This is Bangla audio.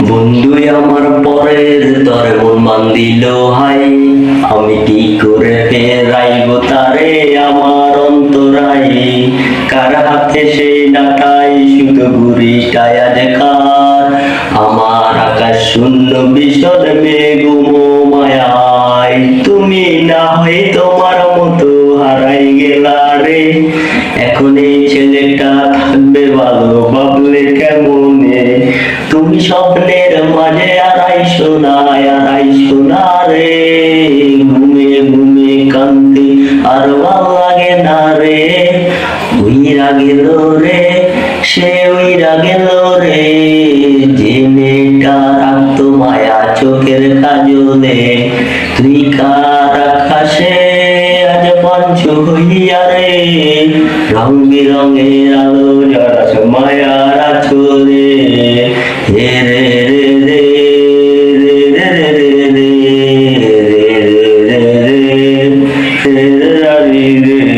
বন্ধুই আমার পরের তরে মন বান্ধিল হাই, আমি কি করে ফেরাইব তারে আমার অন্তরাই। কার হাতে সেই ডাটাই শুধু ঘুরিটাই আজ কার, আমার আকাশ শূন্য বিষদ মেঘ মায়ায়। তুমি না হয় তোমার মতো হারাই গেলা রে, এখন এই ছেলেটা থাকবে ভালো ভাবলে কেমনে। তুমি স্বপ্নের মাঝে আড়াইশো না রে, ঘুমে ঘুমে কান্তি আর ভাল লাগে না রে। উইরা গেল রে, সে উইরা গেল রে, যে মেয়েটা রাখতো মায়া চোখের কাজলে। তুই কার আকাশে আজ পাঞ্চু হইয়া রে, রং বিরঙের আলো জড়াস মায়ার আছরে। রে রে রে রে রে রে রে রে রে রে রে রে রে রে রে রে।